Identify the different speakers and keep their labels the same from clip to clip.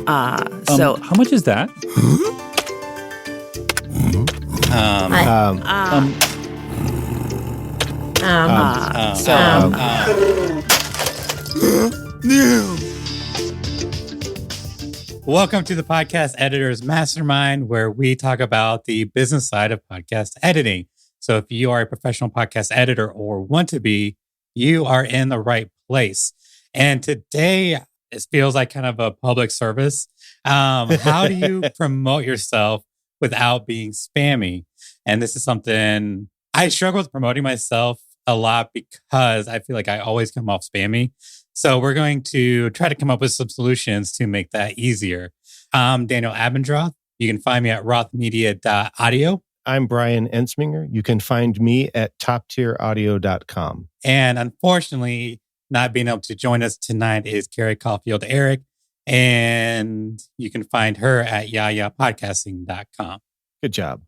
Speaker 1: How much is that?
Speaker 2: Welcome to the Podcast Editors Mastermind, where we talk about the business side of podcast editing. So if you are a professional podcast editor or want to be, you are in the right place. And today, it feels like kind of a public service. How do you promote yourself without being spammy? And this is something I struggle with promoting myself a lot because I feel like I always come off spammy. So we're going to try to come up with some solutions to make that easier. I'm Daniel Abendroth. You can find me at rothmedia.audio.
Speaker 3: I'm Brian Ensminger. You can find me at toptieraudio.com.
Speaker 2: And unfortunately, not being able to join us tonight is Carrie Caulfield Eric. And you can find her at yayapodcasting.com.
Speaker 3: Good job.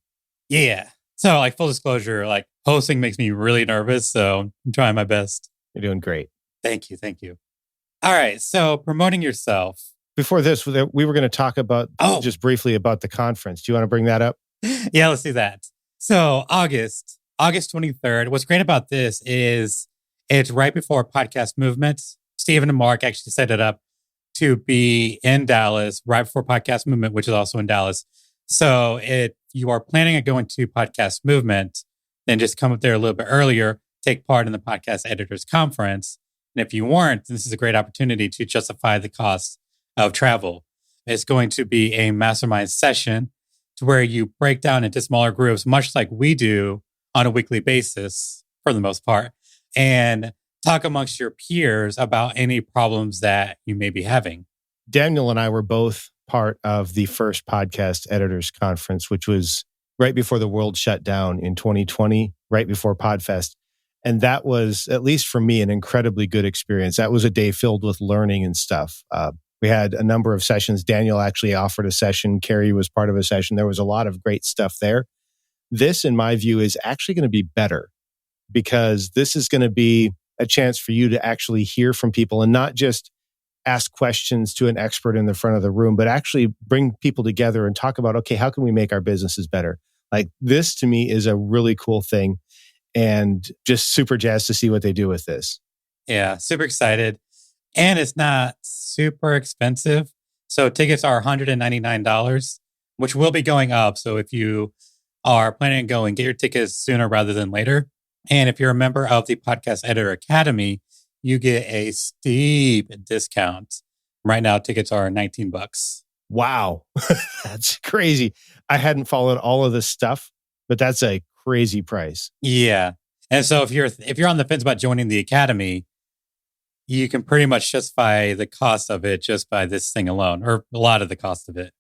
Speaker 2: Yeah. So like full disclosure, like hosting makes me really nervous. So I'm trying my best.
Speaker 3: You're doing great.
Speaker 2: Thank you. Thank you. All right. So promoting yourself.
Speaker 3: Before this, we were going to talk about just briefly about the conference. Do you want to bring that up?
Speaker 2: Yeah, let's do that. So August 23rd. What's great about this is it's right before Podcast Movement. Stephen and Mark actually set it up to be in Dallas right before Podcast Movement, which is also in Dallas. So if you are planning on going to Podcast Movement, then just come up there a little bit earlier, take part in the Podcast Editors Conference. And if you weren't, this is a great opportunity to justify the cost of travel. It's going to be a mastermind session to where you break down into smaller groups, much like we do on a weekly basis for the most part, and talk amongst your peers about any problems that you may be having.
Speaker 3: Daniel and I were both part of the first Podcast Editors Conference, which was right before the world shut down in 2020, right before PodFest. And that was, at least for me, an incredibly good experience. That was a day filled with learning and stuff. We had a number of sessions. Daniel actually offered a session. Carrie was part of a session. There was a lot of great stuff there. This, in my view, is actually going to be better because this is going to be a chance for you to actually hear from people and not just ask questions to an expert in the front of the room, but actually bring people together and talk about, okay, how can we make our businesses better? Like this, to me, is a really cool thing. And just super jazzed to see what they do with this.
Speaker 2: Yeah, super excited. And it's not super expensive. So tickets are $199, which will be going up. So if you are planning on going, get your tickets sooner rather than later. And if you're a member of the Podcast Editor Academy, you get a steep discount. Right now, tickets are $19.
Speaker 3: Wow. That's crazy. I hadn't followed all of this stuff, but that's a crazy price.
Speaker 2: Yeah. And so if you're on the fence about joining the Academy, you can pretty much justify the cost of it just by this thing alone, or a lot of the cost of it.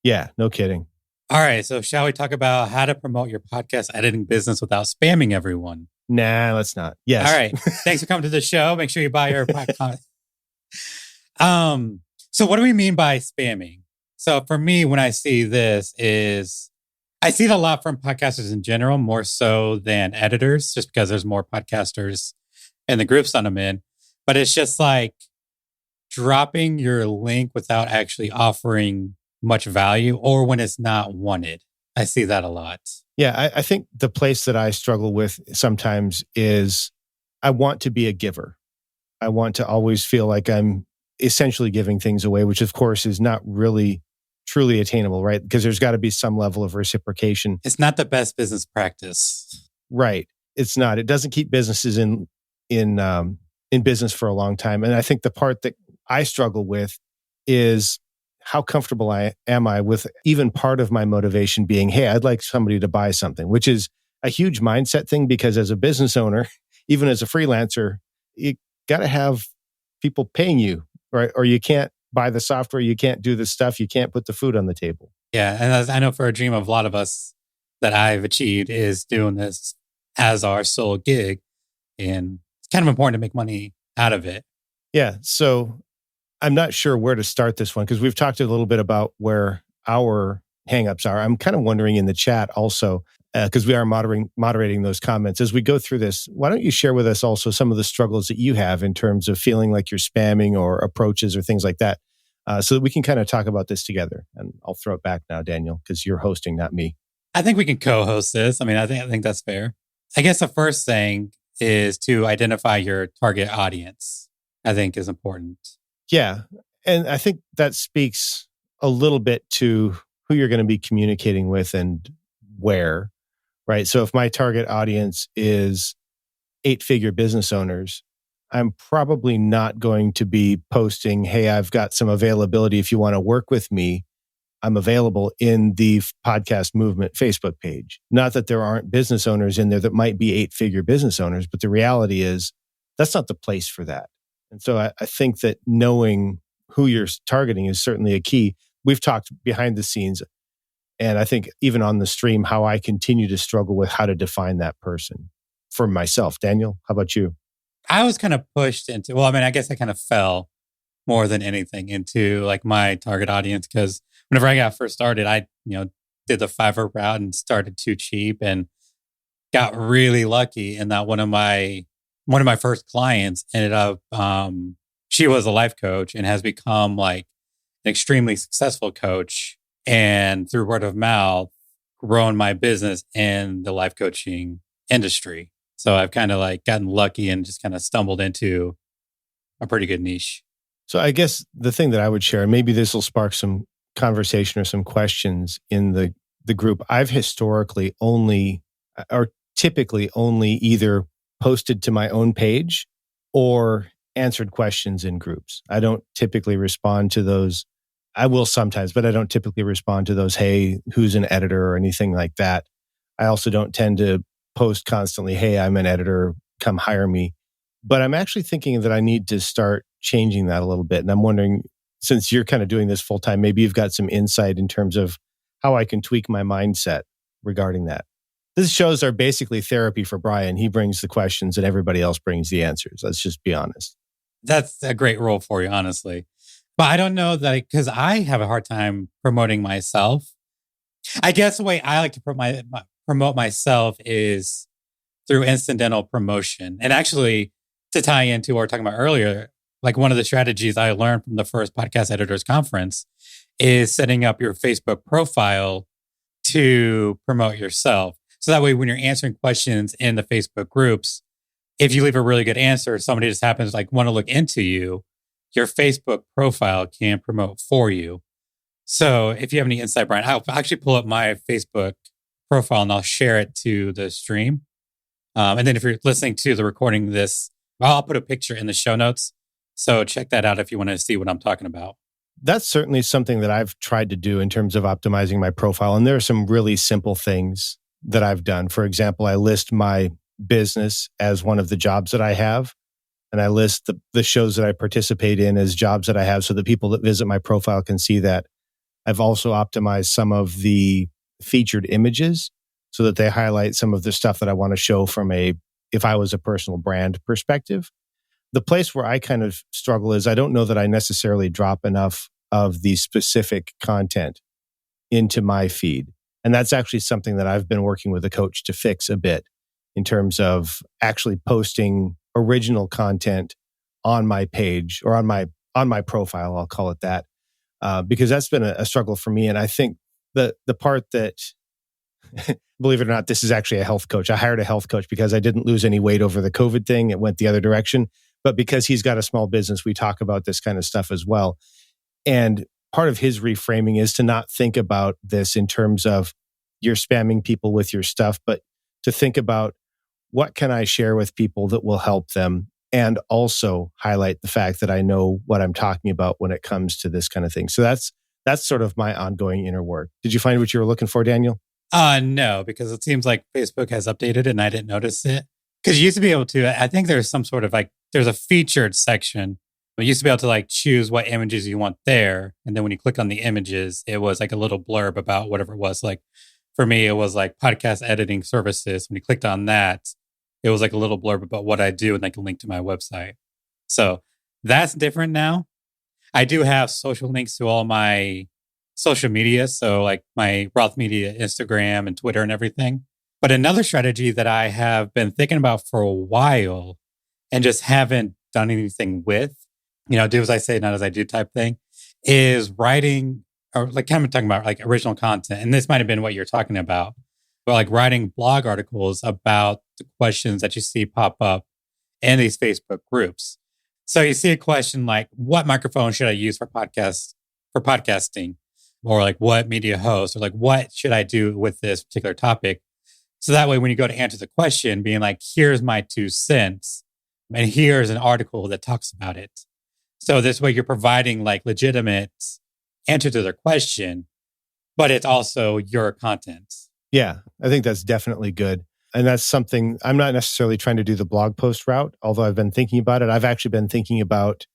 Speaker 3: Yeah, no kidding.
Speaker 2: All right. So shall we talk about how to promote your podcast editing business without spamming everyone?
Speaker 3: Nah, let's not. Yes.
Speaker 2: All right. Thanks for coming to the show. Make sure you buy your podcast. So what do we mean by spamming? So for me, when I see this I see it a lot from podcasters in general, more so than editors, just because there's more podcasters in the groups that I'm in. But it's just like dropping your link without actually offering much value or when it's not wanted. I see that a lot.
Speaker 3: Yeah, I think the place that I struggle with sometimes is I want to be a giver. I want to always feel like I'm essentially giving things away, which of course is not really truly attainable, right? Because there's got to be some level of reciprocation.
Speaker 2: It's not the best business practice.
Speaker 3: Right. It's not. It doesn't keep businesses in business for a long time. And I think the part that I struggle with is how comfortable am I with even part of my motivation being, hey, I'd like somebody to buy something, which is a huge mindset thing because as a business owner, even as a freelancer, you got to have people paying you, right? Or you can't buy the software, you can't do the stuff, you can't put the food on the table.
Speaker 2: Yeah. And as I know for a dream of a lot of us that I've achieved is doing this as our sole gig. And it's kind of important to make money out of it.
Speaker 3: Yeah. So I'm not sure where to start this one because we've talked a little bit about where our hangups are. I'm kind of wondering in the chat also, because we are moderating those comments. As we go through this, why don't you share with us also some of the struggles that you have in terms of feeling like you're spamming or approaches or things like that? so that we can kind of talk about this together. And I'll throw it back now, Daniel, because you're hosting, not me.
Speaker 2: I think we can co-host this. I mean, I think that's fair. I guess the first thing is to identify your target audience. I think is important.
Speaker 3: Yeah. And I think that speaks a little bit to who you're going to be communicating with and where, right? So if my target audience is 8-figure business owners, I'm probably not going to be posting, hey, I've got some availability. If you want to work with me, I'm available in the podcast movement Facebook page. Not that there aren't business owners in there that might be 8-figure business owners, but the reality is that's not the place for that. And so I think that knowing who you're targeting is certainly a key. We've talked behind the scenes, and I think even on the stream, how I continue to struggle with how to define that person for myself. Daniel, how about you?
Speaker 2: I was kind of pushed into, well, I mean, I guess I kind of fell more than anything into like my target audience because whenever I got first started, I, did the Fiverr route and started too cheap and got really lucky in that one of my first clients ended up, she was a life coach and has become like an extremely successful coach. And through word of mouth, grown my business in the life coaching industry. So I've kind of like gotten lucky and just kind of stumbled into a pretty good niche.
Speaker 3: So I guess the thing that I would share, and maybe this will spark some conversation or some questions in the group. I've historically only, or typically only either posted to my own page or answered questions in groups. I don't typically respond to those. I will sometimes, but I don't typically respond to those, hey, who's an editor or anything like that. I also don't tend to post constantly, hey, I'm an editor, come hire me. But I'm actually thinking that I need to start changing that a little bit. And I'm wondering, since you're kind of doing this full time, maybe you've got some insight in terms of how I can tweak my mindset regarding that. These shows are basically therapy for Brian. He brings the questions and everybody else brings the answers. Let's just be honest.
Speaker 2: That's a great role for you, honestly. But I don't know that because I have a hard time promoting myself. I guess the way I like to promote myself is through incidental promotion. And actually, to tie into what we were talking about earlier, like one of the strategies I learned from the first podcast editors conference is setting up your Facebook profile to promote yourself. So that way, when you're answering questions in the Facebook groups, if you leave a really good answer, somebody just happens to like want to look into you, your Facebook profile can promote for you. So if you have any insight, Brian, I'll actually pull up my Facebook profile and I'll share it to the stream. And then if you're listening to the recording of this, I'll put a picture in the show notes. So check that out if you want to see what I'm talking about.
Speaker 3: That's certainly something that I've tried to do in terms of optimizing my profile. And there are some really simple things that I've done. For example, I list my business as one of the jobs that I have. And I list the shows that I participate in as jobs that I have so that people that visit my profile can see that. I've also optimized some of the featured images so that they highlight some of the stuff that I want to show from if I was a personal brand perspective. The place where I kind of struggle is I don't know that I necessarily drop enough of the specific content into my feed. And that's actually something that I've been working with a coach to fix a bit in terms of actually posting original content on my page or on my profile, I'll call it that, because that's been a struggle for me. And I think the part that, believe it or not, this is actually a health coach. I hired a health coach because I didn't lose any weight over the COVID thing. It went the other direction. But because he's got a small business, we talk about this kind of stuff as well. And part of his reframing is to not think about this in terms of you're spamming people with your stuff, but to think about what can I share with people that will help them and also highlight the fact that I know what I'm talking about when it comes to this kind of thing. So that's sort of my ongoing inner work. Did you find what you were looking for, Daniel?
Speaker 2: No, because it seems like Facebook has updated it and I didn't notice it. Because you used to be able to, I think there's some sort of like, there's a featured section. But you used to be able to like choose what images you want there. And then when you click on the images, it was like a little blurb about whatever it was. Like for me, it was like podcast editing services. When you clicked on that, it was like a little blurb about what I do and like a link to my website. So that's different now. I do have social links to all my social media. So like my Roth Media, Instagram and Twitter and everything. But another strategy that I have been thinking about for a while and just haven't done anything with, do as I say, not as I do type thing, is writing, or like kind of talking about like original content. And this might have been what you're talking about, but like writing blog articles about the questions that you see pop up in these Facebook groups. So you see a question like, what microphone should I use for podcasting? Or like, what media host? Or like, what should I do with this particular topic? So that way, when you go to answer the question, being like, here's my 2 cents, and here's an article that talks about it. So this way, you're providing like legitimate answer to their question, but it's also your content.
Speaker 3: Yeah, I think that's definitely good. And that's something I'm not necessarily trying to do the blog post route, although I've been thinking about it. I've actually been thinking about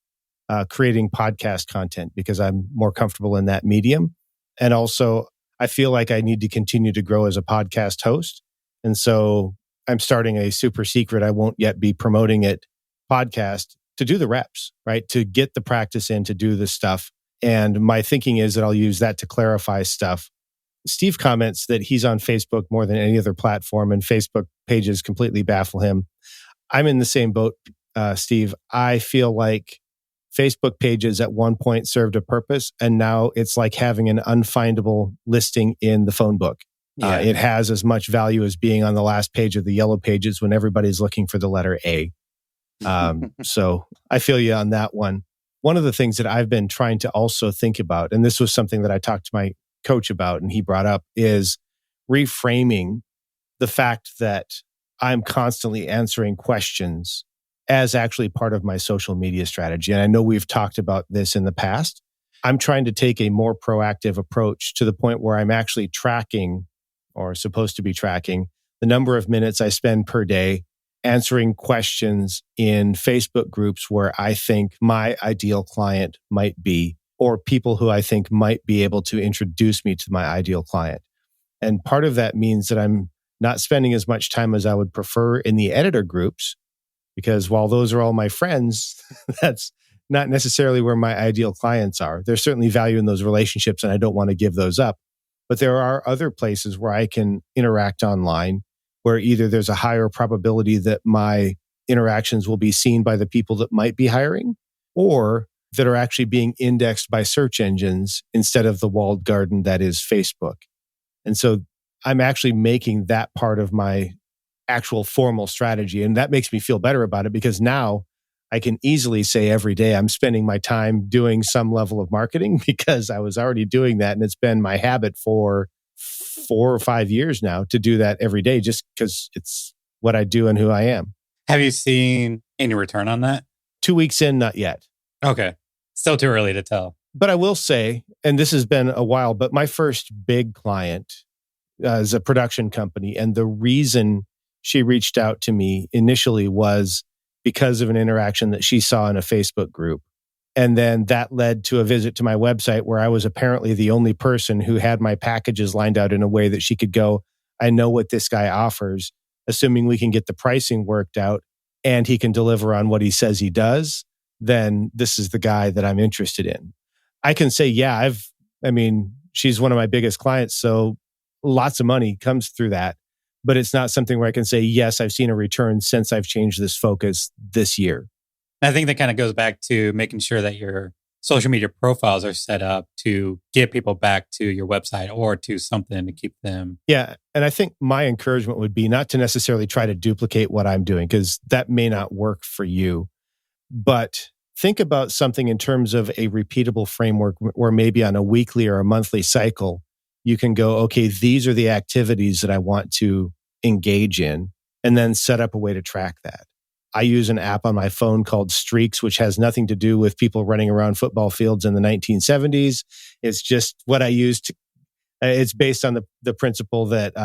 Speaker 3: creating podcast content because I'm more comfortable in that medium. And also, I feel like I need to continue to grow as a podcast host. And so I'm starting a super secret, I won't yet be promoting it, podcast to do the reps, right? To get the practice in, to do the stuff. And my thinking is that I'll use that to clarify stuff. Steve comments that he's on Facebook more than any other platform, and Facebook pages completely baffle him. I'm in the same boat, Steve. I feel like Facebook pages at one point served a purpose, and now it's like having an unfindable listing in the phone book.
Speaker 2: Yeah.
Speaker 3: It has as much value as being on the last page of the yellow pages when everybody's looking for the letter A. So I feel you on that one. One of the things that I've been trying to also think about, and this was something that I talked to my coach about and he brought up, is reframing the fact that I'm constantly answering questions as actually part of my social media strategy. And I know we've talked about this in the past. I'm trying to take a more proactive approach to the point where I'm actually tracking, or supposed to be tracking, the number of minutes I spend per day answering questions in Facebook groups where I think my ideal client might be, or people who I think might be able to introduce me to my ideal client. And part of that means that I'm not spending as much time as I would prefer in the editor groups, because while those are all my friends, that's not necessarily where my ideal clients are. There's certainly value in those relationships, and I don't want to give those up. But there are other places where I can interact online, where either there's a higher probability that my interactions will be seen by the people that might be hiring, or that are actually being indexed by search engines instead of the walled garden that is Facebook. And so I'm actually making that part of my actual formal strategy. And that makes me feel better about it, because now I can easily say every day I'm spending my time doing some level of marketing, because I was already doing that. And it's been my habit for 4 or 5 years now to do that every day, just because it's what I do and who I am.
Speaker 2: Have you seen any return on that?
Speaker 3: 2 weeks in, not yet.
Speaker 2: Okay. Still too early to tell.
Speaker 3: But I will say, and this has been a while, but my first big client is a production company. And the reason she reached out to me initially was because of an interaction that she saw in a Facebook group. And then that led to a visit to my website, where I was apparently the only person who had my packages lined out in a way that she could go, I know what this guy offers, assuming we can get the pricing worked out and he can deliver on what he says he does, then this is the guy that I'm interested in. I can say, yeah, she's one of my biggest clients, so lots of money comes through that. But it's not something where I can say, yes, I've seen a return since I've changed this focus this year.
Speaker 2: I think that kind of goes back to making sure that your social media profiles are set up to get people back to your website or to something to keep them.
Speaker 3: Yeah. And I think my encouragement would be not to necessarily try to duplicate what I'm doing, because that may not work for you. But think about something in terms of a repeatable framework, where maybe on a weekly or a monthly cycle, you can go, okay, these are the activities that I want to engage in, and then set up a way to track that. I use an app on my phone called Streaks, which has nothing to do with people running around football fields in the 1970s. It's just what I use to, it's based on the principle that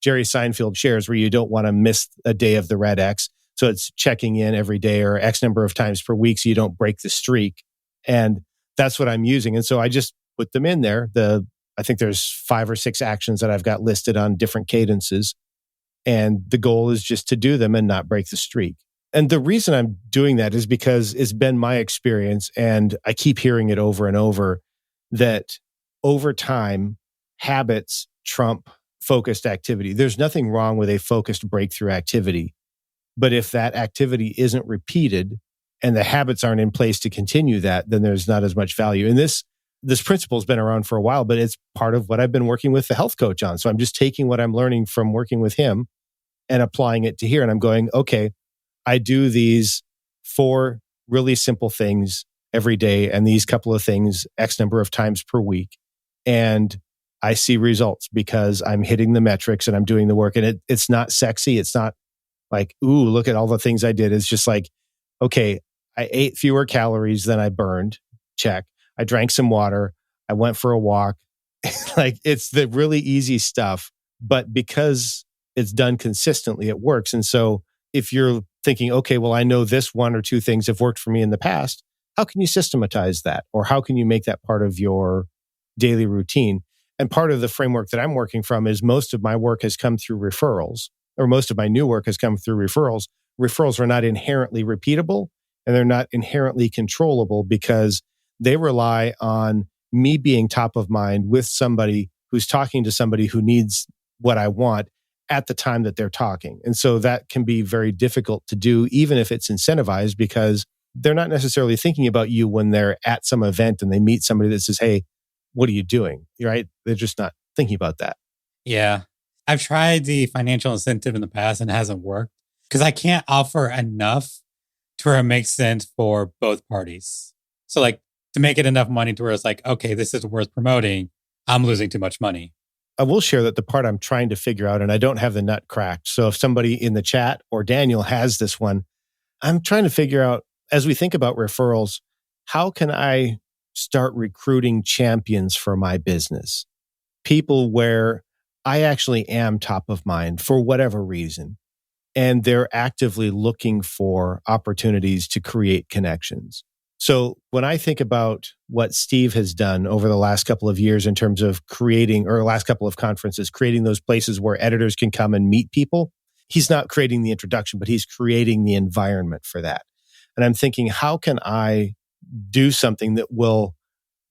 Speaker 3: Jerry Seinfeld shares, where you don't want to miss a day of the Red X. So it's checking in every day or X number of times per week so you don't break the streak. And that's what I'm using. And so I just put them in there. I think there's 5 or 6 actions that I've got listed on different cadences. And the goal is just to do them and not break the streak. And the reason I'm doing that is because it's been my experience, and I keep hearing it over and over, that over time, habits trump focused activity. There's nothing wrong with a focused breakthrough activity. But if that activity isn't repeated, and the habits aren't in place to continue that, then there's not as much value. And this principle has been around for a while, but it's part of what I've been working with the health coach on. So I'm just taking what I'm learning from working with him and applying it to here. And I'm going, okay, I do these 4 really simple things every day and these couple of things X number of times per week. And I see results because I'm hitting the metrics and I'm doing the work. And it's not sexy. It's not like, ooh, look at all the things I did. It's just like, okay, I ate fewer calories than I burned. Check. I drank some water. I went for a walk. Like, it's the really easy stuff, but because it's done consistently, it works. And so if you're thinking, okay, well, I know this 1 or 2 things have worked for me in the past, how can you systematize that? Or how can you make that part of your daily routine? And part of the framework that I'm working from is most of my work has come through referrals, or most of my new work has come through referrals. Referrals are not inherently repeatable and they're not inherently controllable because they rely on me being top of mind with somebody who's talking to somebody who needs what I want at the time that they're talking. And so that can be very difficult to do, even if it's incentivized, because they're not necessarily thinking about you when they're at some event and they meet somebody that says, hey, what are you doing? Right? They're just not thinking about that.
Speaker 2: Yeah. I've tried the financial incentive in the past and it hasn't worked because I can't offer enough to where it makes sense for both parties. So like to make it enough money to where it's like, okay, this is worth promoting. I'm losing too much money.
Speaker 3: I will share that the part I'm trying to figure out, and I don't have the nut cracked. So if somebody in the chat or Daniel has this one, I'm trying to figure out, as we think about referrals, how can I start recruiting champions for my business? People where I actually am top of mind for whatever reason, and they're actively looking for opportunities to create connections. So when I think about what Steve has done over the last couple of years in terms of creating, or last couple of conferences, creating those places where editors can come and meet people, he's not creating the introduction, but he's creating the environment for that. And I'm thinking, how can I do something that will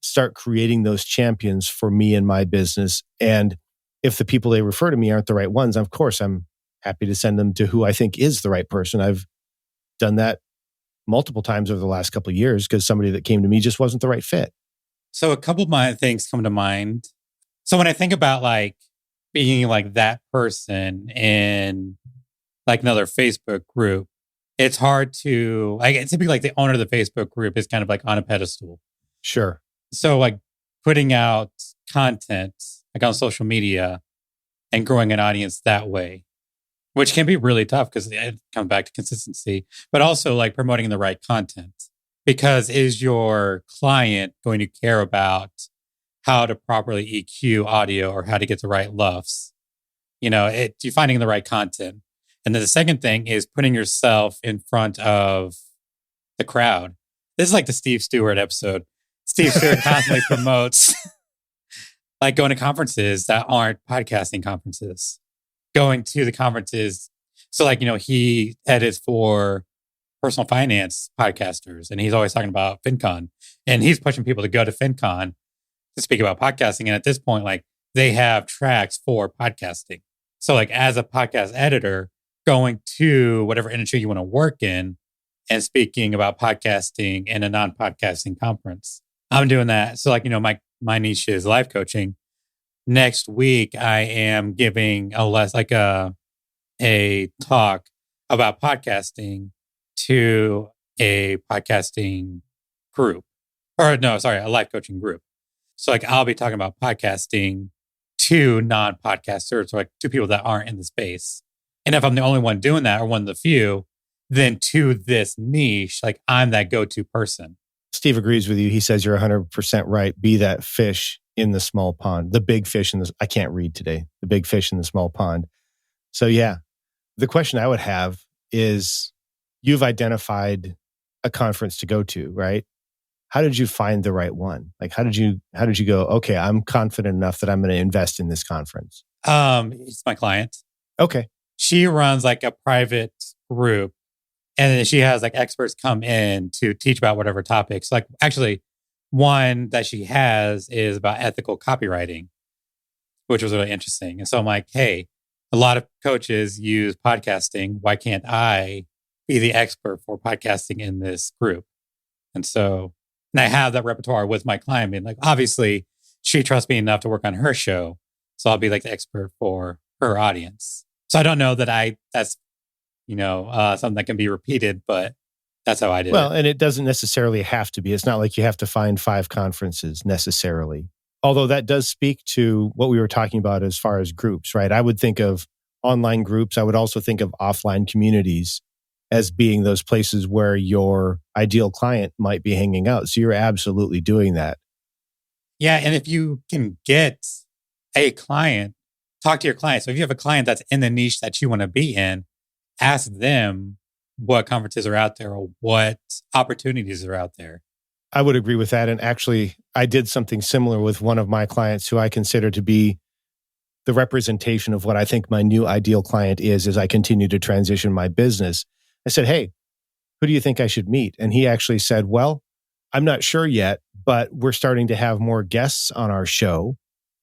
Speaker 3: start creating those champions for me and my business? And if the people they refer to me aren't the right ones, of course, I'm happy to send them to who I think is the right person. I've done that multiple times over the last couple of years because somebody that came to me just wasn't the right fit.
Speaker 2: So a couple of my things come to mind. So when I think about like being like that person in like another Facebook group, it's hard to, like, it's typically like the owner of the Facebook group is kind of like on a pedestal.
Speaker 3: Sure.
Speaker 2: So like putting out content like on social media and growing an audience that way, which can be really tough because it comes back to consistency, but also like promoting the right content. Because is your client going to care about how to properly EQ audio or how to get the right LUFs? You know, you're finding the right content. And then the second thing is putting yourself in front of the crowd. This is like the Steve Stewart episode. Steve Stewart constantly promotes like going to conferences that aren't podcasting conferences. Going to the conferences. So like, you know, he edits for personal finance podcasters and he's always talking about FinCon and he's pushing people to go to FinCon to speak about podcasting. And at this point, like they have tracks for podcasting. So like as a podcast editor, going to whatever industry you want to work in and speaking about podcasting in a non-podcasting conference. I'm doing that. So like, you know, my niche is life coaching. Next week, I am giving a talk about podcasting to a podcasting group, or no, sorry, a life coaching group. So like I'll be talking about podcasting to non-podcasters, or like to people that aren't in the space. And if I'm the only one doing that or one of the few, then to this niche, like I'm that go-to person.
Speaker 3: Steve agrees with you. He says you're 100% right. Be that fish in the small pond, the big fish in the, I can't read today, the big fish in the small pond. So yeah, the question I would have is, you've identified a conference to go to, right? How did you find the right one? Like, how did you go, okay, I'm confident enough that I'm going to invest in this conference?
Speaker 2: It's my client.
Speaker 3: Okay.
Speaker 2: She runs like a private group and then she has like experts come in to teach about whatever topics. Like actually one that she has is about ethical copywriting, which was really interesting. And so I'm like, hey, a lot of coaches use podcasting. Why can't I be the expert for podcasting in this group. And so, and I have that repertoire with my client being like, obviously, she trusts me enough to work on her show. So I'll be like the expert for her audience. So I don't know that that's, something that can be repeated, but that's how I did
Speaker 3: Well,
Speaker 2: it.
Speaker 3: and it doesn't necessarily have to be. It's not like you have to find 5 conferences necessarily. Although that does speak to what we were talking about as far as groups, right? I would think of online groups. I would also think of offline communities as being those places where your ideal client might be hanging out. So you're absolutely doing that.
Speaker 2: Yeah. And if you can get a client, talk to your client. So if you have a client that's in the niche that you want to be in, ask them what conferences are out there or what opportunities are out there.
Speaker 3: I would agree with that. And actually, I did something similar with one of my clients who I consider to be the representation of what I think my new ideal client is as I continue to transition my business. I said, hey, who do you think I should meet? And he actually said, well, I'm not sure yet, but we're starting to have more guests on our show.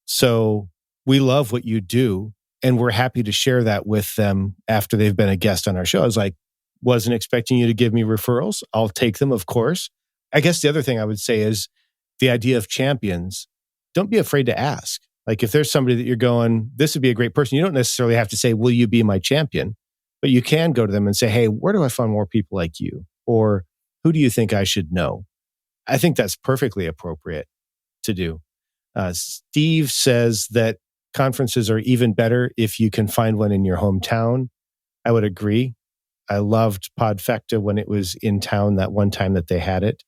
Speaker 3: So we love what you do, and we're happy to share that with them after they've been a guest on our show. I was like, wasn't expecting you to give me referrals. I'll take them, of course. I guess the other thing I would say is the idea of champions. Don't be afraid to ask. Like if there's somebody that you're going, this would be a great person. You don't necessarily have to say, will you be my champion? But you can go to them and say, hey, where do I find more people like you? Or who do you think I should know? I think that's perfectly appropriate to do. Steve says that conferences are even better if you can find one in your hometown. I would agree. I loved Podfecta when it was in town that one time that they had it.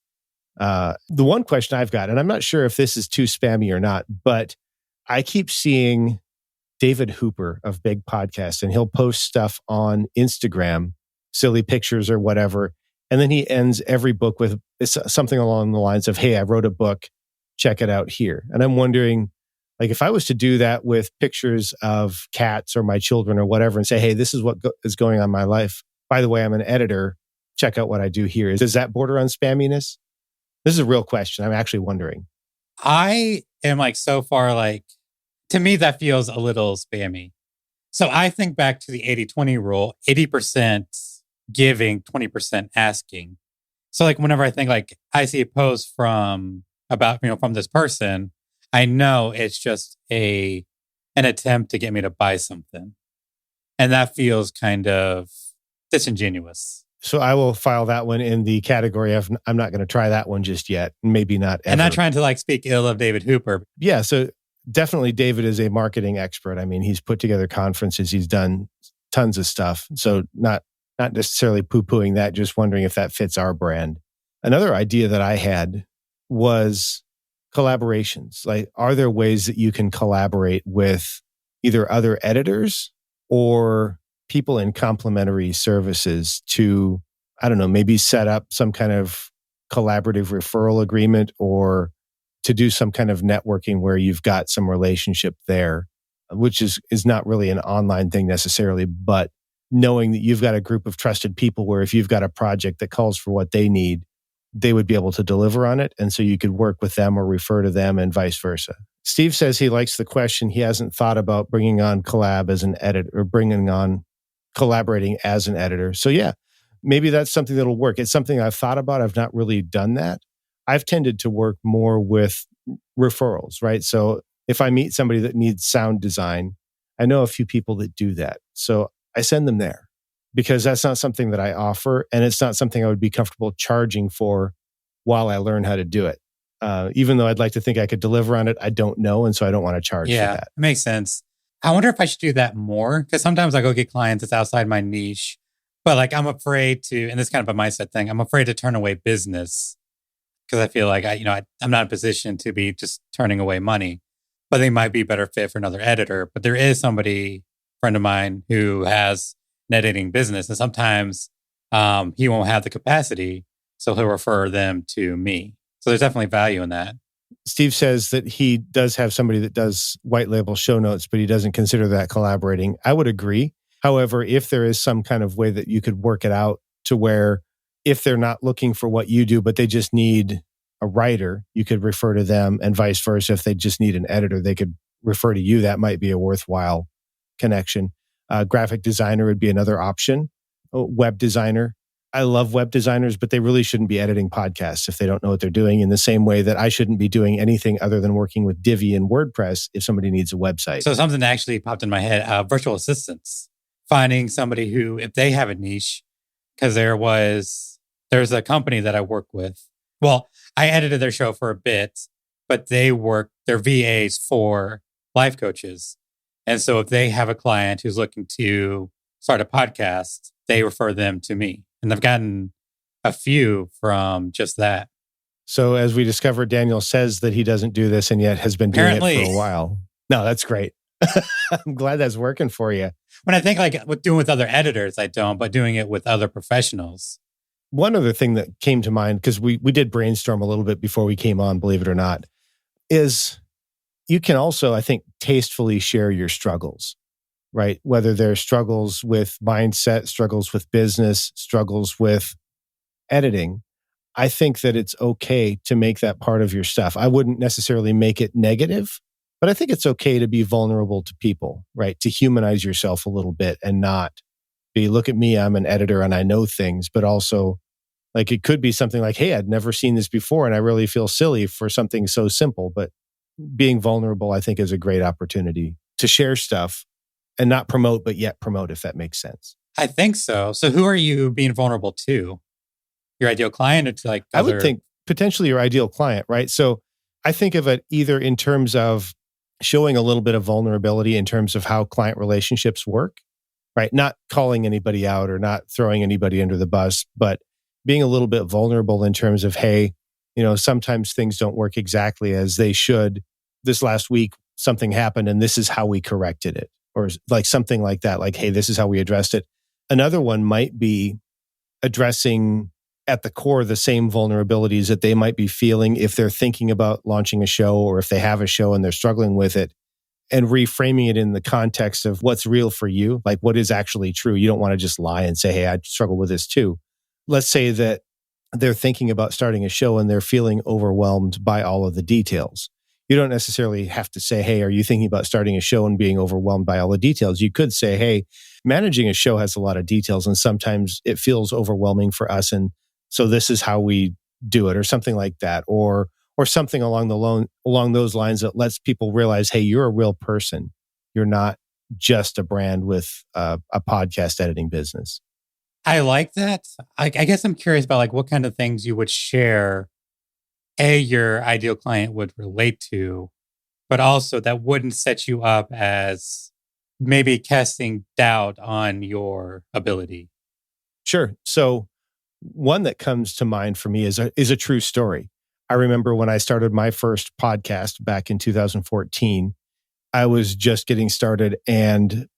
Speaker 3: The one question I've got, and I'm not sure if this is too spammy or not, but I keep seeing David Hooper of Big Podcast, and he'll post stuff on Instagram, silly pictures or whatever. And then he ends every book with something along the lines of, hey, I wrote a book, check it out here. And I'm wondering, like, if I was to do that with pictures of cats or my children or whatever and say, hey, this is what is going on in my life. By the way, I'm an editor. Check out what I do here. Does that border on spamminess? This is a real question. I'm actually wondering.
Speaker 2: I am like so far like, to me, that feels a little spammy. So I think back to the 80-20 rule, 80% giving, 20% asking. So like whenever I think like I see a post from this person, I know it's just an attempt to get me to buy something. And that feels kind of disingenuous.
Speaker 3: So I will file that one in the category of I'm not going to try that one just yet. Maybe not ever.
Speaker 2: And not trying to like speak ill of David Hooper.
Speaker 3: Yeah. So definitely David is a marketing expert. I mean, he's put together conferences. He's done tons of stuff. So not necessarily poo-pooing that, just wondering if that fits our brand. Another idea that I had was collaborations. Like, are there ways that you can collaborate with either other editors or people in complementary services to, I don't know, maybe set up some kind of collaborative referral agreement or to do some kind of networking where you've got some relationship there, which is not really an online thing necessarily, but knowing that you've got a group of trusted people where if you've got a project that calls for what they need, they would be able to deliver on it. And so you could work with them or refer to them and vice versa. Steve says he likes the question. He hasn't thought about bringing on collab as an editor or bringing on collaborating as an editor. So yeah, maybe that's something that'll work. It's something I've thought about. I've not really done that. I've tended to work more with referrals, right? So if I meet somebody that needs sound design, I know a few people that do that. So I send them there because that's not something that I offer. And it's not something I would be comfortable charging for while I learn how to do it. Even though I'd like to think I could deliver on it, I don't know. And so I don't want to charge for that.
Speaker 2: Yeah, it makes sense. I wonder if I should do that more because sometimes I go get clients that's outside my niche, but like I'm afraid to, and this is kind of a mindset thing, I'm afraid to turn away business because I feel like I'm not in a position to be just turning away money, but they might be a better fit for another editor. But there is somebody, friend of mine, who has an editing business, and sometimes he won't have the capacity, so he'll refer them to me. So there's definitely value in that.
Speaker 3: Steve says that he does have somebody that does white label show notes, but he doesn't consider that collaborating. I would agree. However, if there is some kind of way that you could work it out to where if they're not looking for what you do, but they just need a writer, you could refer to them, and vice versa. If they just need an editor, they could refer to you. That might be a worthwhile connection. Graphic designer would be another option. Web designer. I love web designers, but they really shouldn't be editing podcasts if they don't know what they're doing, in the same way that I shouldn't be doing anything other than working with Divi and WordPress if somebody needs a website.
Speaker 2: So something actually popped in my head, virtual assistants, finding somebody who, if they have a niche, because there's a company that I work with. Well, I edited their show for a bit, but they're VAs for life coaches. And so if they have a client who's looking to start a podcast, they refer them to me. And I've gotten a few from just that.
Speaker 3: So as we discovered, Daniel says that he doesn't do this and yet has been doing it for a while. No, that's great. I'm glad that's working for you.
Speaker 2: When I think like with other editors, I don't, but doing it with other professionals.
Speaker 3: One other thing that came to mind, because we did brainstorm a little bit before we came on, believe it or not, is you can also, I think, tastefully share your struggles, right? Whether they're struggles with mindset, struggles with business, struggles with editing. I think that it's okay to make that part of your stuff. I wouldn't necessarily make it negative, but I think it's okay to be vulnerable to people, right? To humanize yourself a little bit and not be, look at me, I'm an editor and I know things, but also like it could be something like, hey, I'd never seen this before and I really feel silly for something so simple. But being vulnerable, I think, is a great opportunity to share stuff and not promote, but yet promote, if that makes sense.
Speaker 2: I think so. So who are you being vulnerable to? Your ideal client or to
Speaker 3: I would think potentially your ideal client, right? So I think of it either in terms of showing a little bit of vulnerability in terms of how client relationships work, right? Not calling anybody out or not throwing anybody under the bus, but being a little bit vulnerable in terms of, hey, sometimes things don't work exactly as they should. This last week, something happened and this is how we corrected it. Or like something like that, like, hey, this is how we addressed it. Another one might be addressing at the core the same vulnerabilities that they might be feeling if they're thinking about launching a show or if they have a show and they're struggling with it, and reframing it in the context of what's real for you, like what is actually true. You don't want to just lie and say, hey, I struggle with this too. Let's say that they're thinking about starting a show and they're feeling overwhelmed by all of the details. You don't necessarily have to say, hey, are you thinking about starting a show and being overwhelmed by all the details? You could say, hey, managing a show has a lot of details and sometimes it feels overwhelming for us. And so this is how we do it, or something like that, or something along those lines that lets people realize, hey, you're a real person. You're not just a brand with a podcast editing business.
Speaker 2: I like that. I guess I'm curious about like what kind of things you would share, your ideal client would relate to, but also that wouldn't set you up as maybe casting doubt on your ability.
Speaker 3: Sure. So one that comes to mind for me is a true story. I remember when I started my first podcast back in 2014, I was just getting started and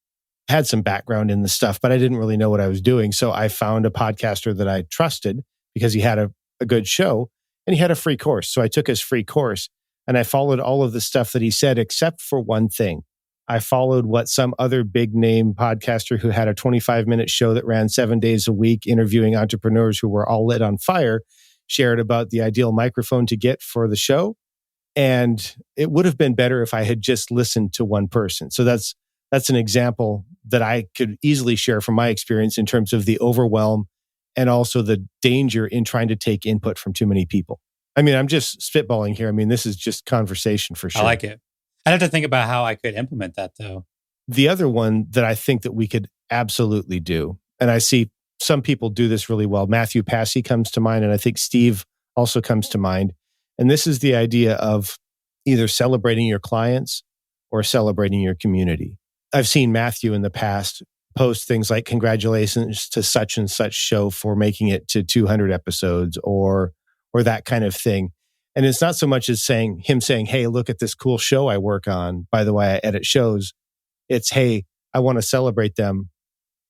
Speaker 3: had some background in the stuff, but I didn't really know what I was doing. So I found a podcaster that I trusted because he had a good show and he had a free course. So I took his free course and I followed all of the stuff that he said, except for one thing. I followed what some other big name podcaster who had a 25-minute show that ran 7 days a week, interviewing entrepreneurs who were all lit on fire, shared about the ideal microphone to get for the show. And it would have been better if I had just listened to one person. So that's an example that I could easily share from my experience in terms of the overwhelm and also the danger in trying to take input from too many people. I mean, I'm just spitballing here. I mean, this is just conversation for sure.
Speaker 2: I like it. I'd have to think about how I could implement that though.
Speaker 3: The other one that I think that we could absolutely do, and I see some people do this really well. Matthew Passy comes to mind, and I think Steve also comes to mind. And this is the idea of either celebrating your clients or celebrating your community. I've seen Matthew in the past post things like, congratulations to such and such show for making it to 200 episodes or that kind of thing. And it's not so much as him saying, hey, look at this cool show I work on. By the way, I edit shows. It's, hey, I want to celebrate them,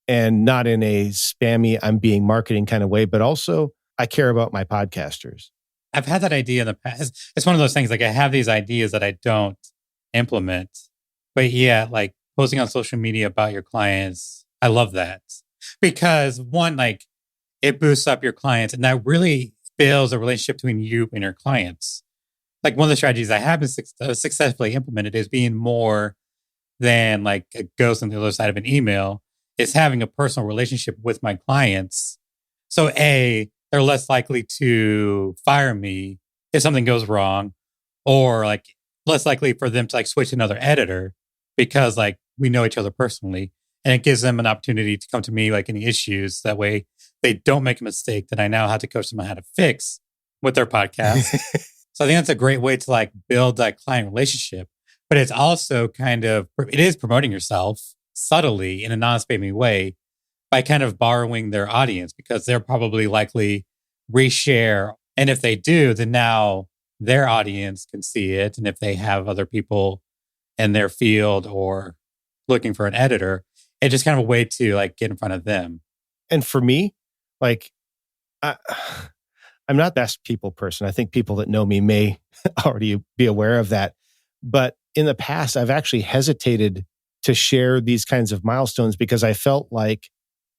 Speaker 3: and not in a spammy, I'm being marketing kind of way, but also I care about my podcasters.
Speaker 2: I've had that idea in the past. It's one of those things, like I have these ideas that I don't implement. But yeah, like posting on social media about your clients, I love that. Because one, like it boosts up your clients, and that really builds a relationship between you and your clients. Like one of the strategies I have been successfully implemented is being more than like a ghost on the other side of an email. Is having a personal relationship with my clients So A, they're less likely to fire me if something goes wrong, or like less likely for them to like switch to another editor because like we know each other personally. And it gives them an opportunity to come to me like any issues. That way they don't make a mistake that I now have to coach them on how to fix with their podcast. So I think that's a great way to like build that client relationship. But it's also kind of, it is promoting yourself subtly in a non-spammy way by kind of borrowing their audience because they're probably likely reshare. And if they do, then now their audience can see it. And if they have other people in their field or looking for an editor, it's just kind of a way to like get in front of them.
Speaker 3: And for me, like, I'm not the best people person. I think people that know me may already be aware of that. But in the past, I've actually hesitated to share these kinds of milestones because I felt like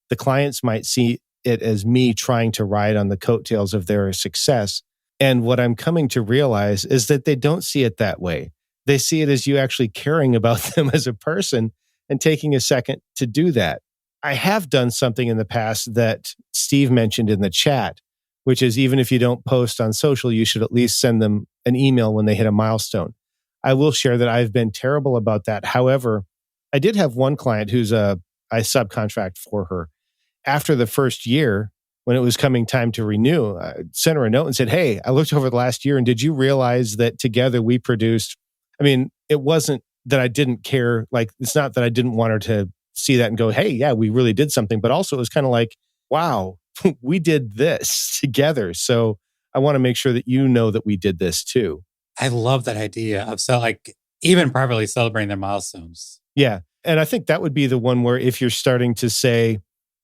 Speaker 3: the clients might see it as me trying to ride on the coattails of their success. And what I'm coming to realize is that they don't see it that way. They see it as you actually caring about them as a person and taking a second to do that. I have done something in the past that Steve mentioned in the chat, which is even if you don't post on social, you should at least send them an email when they hit a milestone. I will share that I've been terrible about that. However, I did have one client I subcontract for her. After the first year, when it was coming time to renew, I sent her a note and said, hey, I looked over the last year and did you realize that together we produced, it wasn't that I didn't care. Like, it's not that I didn't want her to see that and go, hey, yeah, we really did something. But also it was kind of like, wow, we did this together. So I want to make sure that you know that we did this too.
Speaker 2: I love that idea of even privately celebrating their milestones.
Speaker 3: Yeah. And I think that would be the one where if you're starting to say,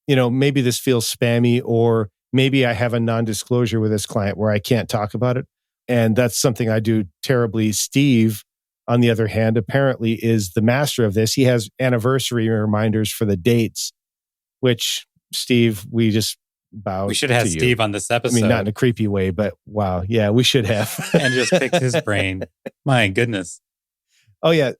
Speaker 3: maybe this feels spammy, or maybe I have a non-disclosure with this client where I can't talk about it. And that's something I do terribly. Steve, on the other hand, apparently is the master of this. He has anniversary reminders for the dates, which Steve, we just bow.
Speaker 2: We should have Steve on this episode.
Speaker 3: Not in a creepy way, but wow. Yeah, we should have.
Speaker 2: And just pick his brain. My goodness.
Speaker 3: Oh, yeah.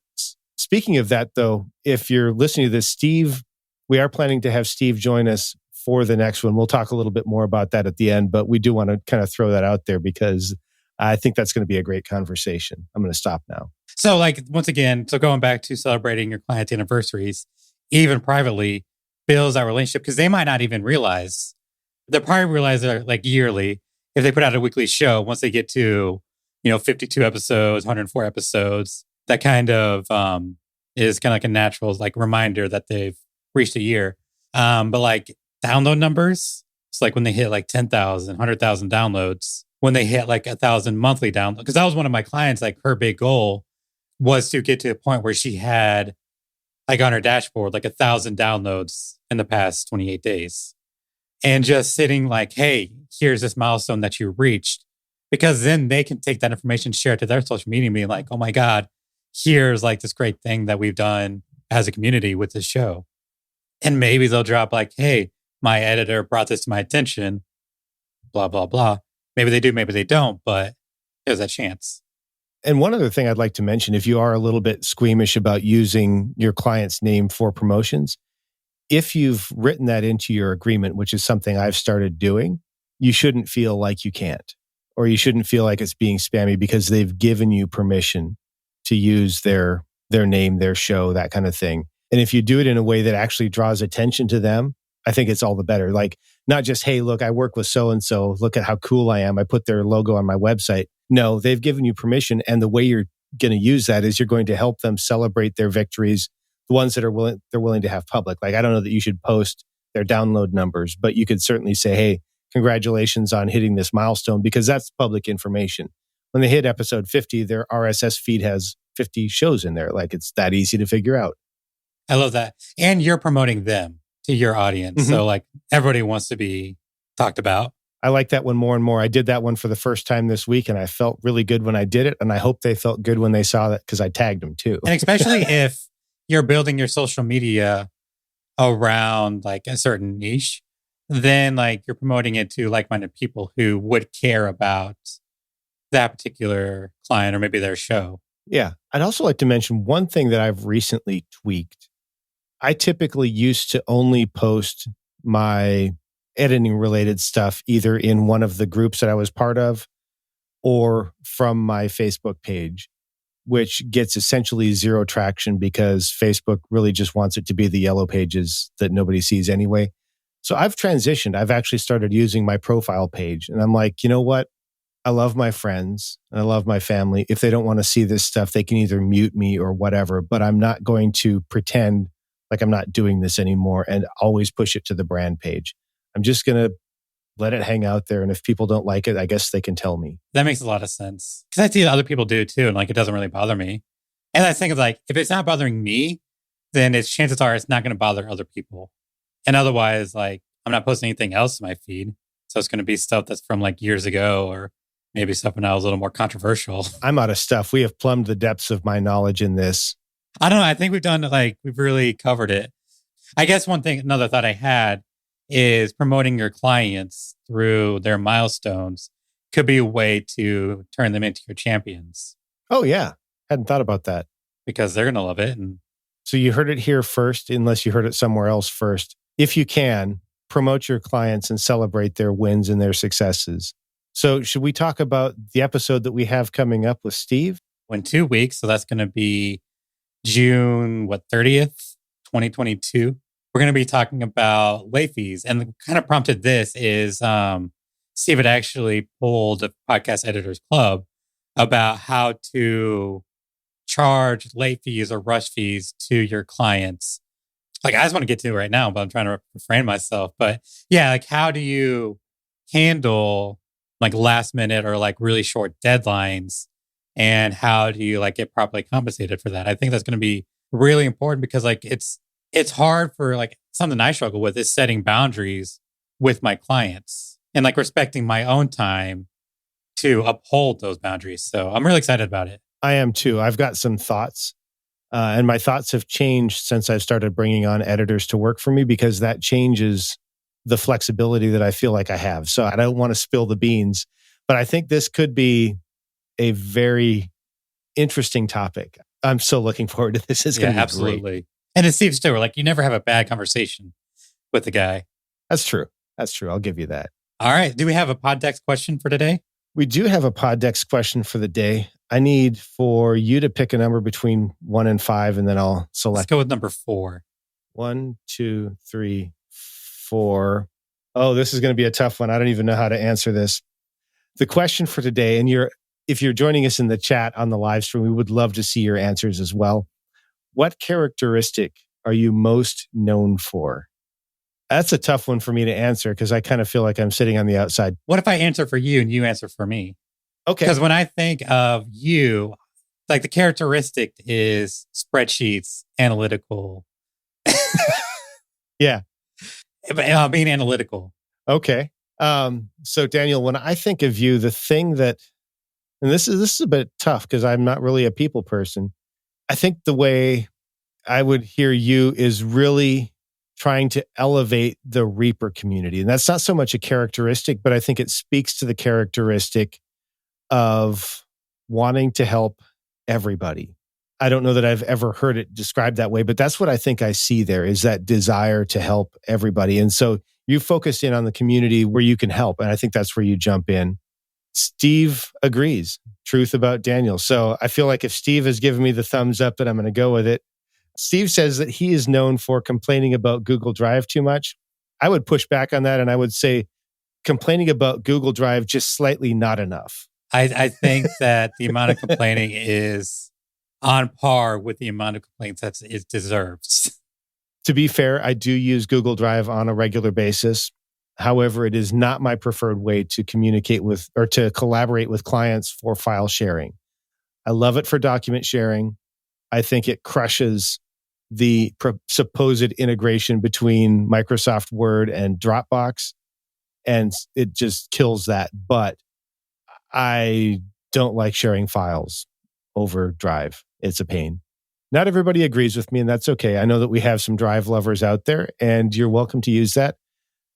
Speaker 3: Speaking of that, though, if you're listening to this, Steve, we are planning to have Steve join us for the next one. We'll talk a little bit more about that at the end, but we do want to kind of throw that out there because I think that's going to be a great conversation. I'm going to stop now.
Speaker 2: So once again, going back to celebrating your client's anniversaries, even privately, builds that relationship because they might not even realize. They'll probably realize that yearly, if they put out a weekly show, once they get to, 52 episodes, 104 episodes, that kind of is kind of like a natural reminder that they've reached a year. But download numbers, it's when they hit 10,000, 100,000 downloads, when they hit 1,000 monthly downloads. Because that was one of my clients, her big goal was to get to a point where she had on her dashboard 1,000 downloads in the past 28 days. And just sitting hey, here's this milestone that you reached. Because then they can take that information, share it to their social media and be like, oh my God, here's this great thing that we've done as a community with this show. And maybe they'll drop hey, my editor brought this to my attention, blah, blah, blah. Maybe they do, maybe they don't, but there's a chance.
Speaker 3: And one other thing I'd like to mention, if you are a little bit squeamish about using your client's name for promotions, if you've written that into your agreement, which is something I've started doing, you shouldn't feel like you can't, or you shouldn't feel like it's being spammy because they've given you permission to use their name, their show, that kind of thing. And if you do it in a way that actually draws attention to them, I think it's all the better. Not just, hey, look, I work with so-and-so. Look at how cool I am. I put their logo on my website. No, they've given you permission. And the way you're going to use that is you're going to help them celebrate their victories, the ones that they're willing to have public. I don't know that you should post their download numbers, but you could certainly say, hey, congratulations on hitting this milestone, because that's public information. When they hit episode 50, their RSS feed has 50 shows in there. It's that easy to figure out.
Speaker 2: I love that. And you're promoting them to your audience. Mm-hmm. So everybody wants to be talked about.
Speaker 3: I like that one more and more. I did that one for the first time this week and I felt really good when I did it. And I hope they felt good when they saw that because I tagged them too.
Speaker 2: And especially if you're building your social media around a certain niche, then you're promoting it to like-minded people who would care about that particular client or maybe their show.
Speaker 3: Yeah. I'd also like to mention one thing that I've recently tweaked. I typically used to only post my editing related stuff, either in one of the groups that I was part of or from my Facebook page, which gets essentially zero traction because Facebook really just wants it to be the yellow pages that nobody sees anyway. So I've transitioned. I've actually started using my profile page. And I'm like, you know what? I love my friends and I love my family. If they don't want to see this stuff, they can either mute me or whatever, but I'm not going to pretend like I'm not doing this anymore and always push it to the brand page. I'm just going to let it hang out there. And if people don't like it, I guess they can tell me.
Speaker 2: That makes a lot of sense. Because I see other people do too. And like, it doesn't really bother me. And I think it's like, if it's not bothering me, then chances are it's not going to bother other people. And otherwise, like, I'm not posting anything else in my feed. So it's going to be stuff that's from like years ago or maybe stuff when I was a little more controversial.
Speaker 3: I'm out of stuff. We have plumbed the depths of my knowledge in this.
Speaker 2: I don't know. I think we've really covered it. I guess another thought I had is promoting your clients through their milestones could be a way to turn them into your champions.
Speaker 3: Oh, yeah. Hadn't thought about that.
Speaker 2: Because they're going to love it. And
Speaker 3: so you heard it here first, unless you heard it somewhere else first. If you can, promote your clients and celebrate their wins and their successes. So should we talk about the episode that we have coming up with Steve?
Speaker 2: In 2 weeks. So that's going to be June, 30th, 2022. We're going to be talking about late fees. And the kind of prompted this is Steve had actually pulled a Podcast Editors Club about how to charge late fees or rush fees to your clients. Like, I just want to get to it right now, but I'm trying to refrain myself. But yeah, like, how do you handle like last minute or like really short deadlines? And how do you like get properly compensated for that? I think that's going to be really important because like it's hard for like something I struggle with is setting boundaries with my clients and like respecting my own time to uphold those boundaries. So I'm really excited about it.
Speaker 3: I am too. I've got some thoughts and my thoughts have changed since I've started bringing on editors to work for me because that changes the flexibility that I feel like I have. So I don't want to spill the beans, but I think this could be a very interesting topic. I'm so looking forward to this. It's going to be
Speaker 2: absolutely
Speaker 3: great.
Speaker 2: And it seems too, like you never have a bad conversation with the guy.
Speaker 3: That's true. I'll give you that.
Speaker 2: All right. Do we have a Poddex question for today?
Speaker 3: We do have a Poddex question for the day. I need for you to pick a number between 1 and 5, and then I'll select.
Speaker 2: Let's go with number 4.
Speaker 3: 1, 2, 3, 4. Oh, this is going to be a tough one. I don't even know how to answer this. The question for today, and if you're joining us in the chat on the live stream, we would love to see your answers as well. What characteristic are you most known for? That's a tough one for me to answer because I kind of feel like I'm sitting on the outside.
Speaker 2: What if I answer for you and you answer for me?
Speaker 3: Okay.
Speaker 2: Because when I think of you, like the characteristic is spreadsheets, analytical.
Speaker 3: Yeah.
Speaker 2: Being analytical.
Speaker 3: Okay. So Daniel, when I think of you, the thing that, and this is a bit tough because I'm not really a people person. I think the way I would hear you is really trying to elevate the Reaper community. And that's not so much a characteristic, but I think it speaks to the characteristic of wanting to help everybody. I don't know that I've ever heard it described that way, but that's what I think I see there is that desire to help everybody. And so you focus in on the community where you can help. And I think that's where you jump in. Steve agrees. Truth about Daniel. So I feel like if Steve has given me the thumbs up, that I'm going to go with it. Steve says that he is known for complaining about Google Drive too much. I would push back on that and I would say complaining about Google Drive just slightly not enough.
Speaker 2: I think that the amount of complaining is on par with the amount of complaints that it deserves.
Speaker 3: To be fair, I do use Google Drive on a regular basis. However, it is not my preferred way to communicate with or to collaborate with clients for file sharing. I love it for document sharing. I think it crushes the supposed integration between Microsoft Word and Dropbox, and it just kills that. But I don't like sharing files over Drive. It's a pain. Not everybody agrees with me, and that's okay. I know that we have some Drive lovers out there, and you're welcome to use that.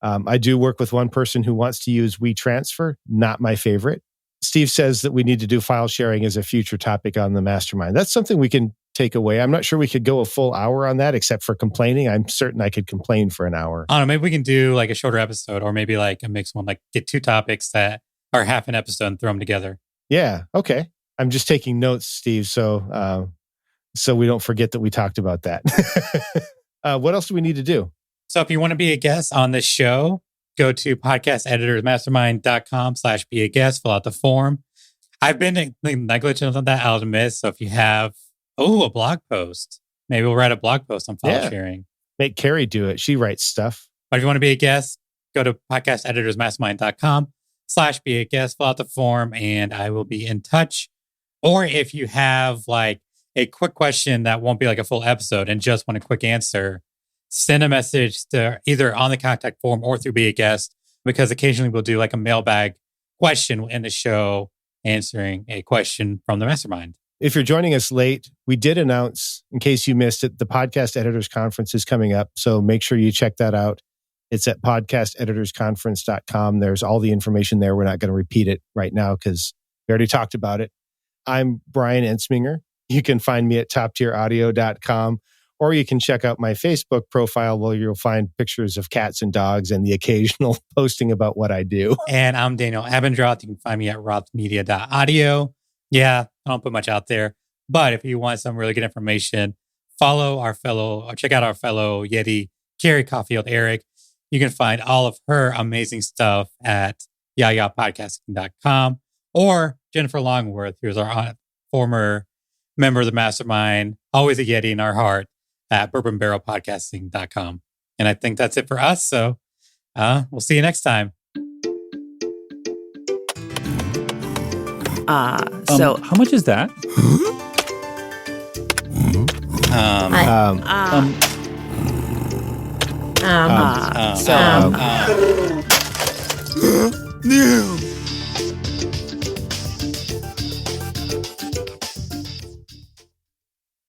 Speaker 3: I do work with one person who wants to use WeTransfer, not my favorite. Steve says that we need to do file sharing as a future topic on the mastermind. That's something we can take away. I'm not sure we could go a full hour on that, except for complaining. I'm certain I could complain for an hour.
Speaker 2: I don't know. Maybe we can do like a shorter episode, or maybe like a mixed one, like get 2 topics that are half an episode and throw them together.
Speaker 3: Yeah. Okay. I'm just taking notes, Steve. So we don't forget that we talked about that. What else do we need to do?
Speaker 2: So if you want to be a guest on this show, go to podcasteditorsmastermind.com/be a guest, fill out the form. I've been negligent on that, I'll admit. So if you have, a blog post, maybe we'll write a blog post on file sharing.
Speaker 3: Make Carrie do it. She writes stuff.
Speaker 2: But if you want to be a guest, go to podcasteditorsmastermind.com/be a guest, fill out the form, and I will be in touch. Or if you have like a quick question that won't be like a full episode and just want a quick answer, send a message to either on the contact form or through Be a Guest, because occasionally we'll do like a mailbag question in the show answering a question from the mastermind.
Speaker 3: If you're joining us late, we did announce, in case you missed it, the Podcast Editors Conference is coming up. So make sure you check that out. It's at podcasteditorsconference.com. There's all the information there. We're not going to repeat it right now because we already talked about it. I'm Brian Ensminger. You can find me at toptieraudio.com, or you can check out my Facebook profile where you'll find pictures of cats and dogs and the occasional posting about what I do.
Speaker 2: And I'm Daniel Abendroth. You can find me at rothmedia.audio. Yeah, I don't put much out there. But if you want some really good information, check out our fellow Yeti, Carrie Caulfield Eric. You can find all of her amazing stuff at yayapodcasting.com, or Jennifer Longworth, who's our former member of the mastermind, always a Yeti in our heart, at bourbonbarrelpodcasting.com. And I think that's it for us. So we'll see you next time.
Speaker 1: So how much is that?
Speaker 4: No.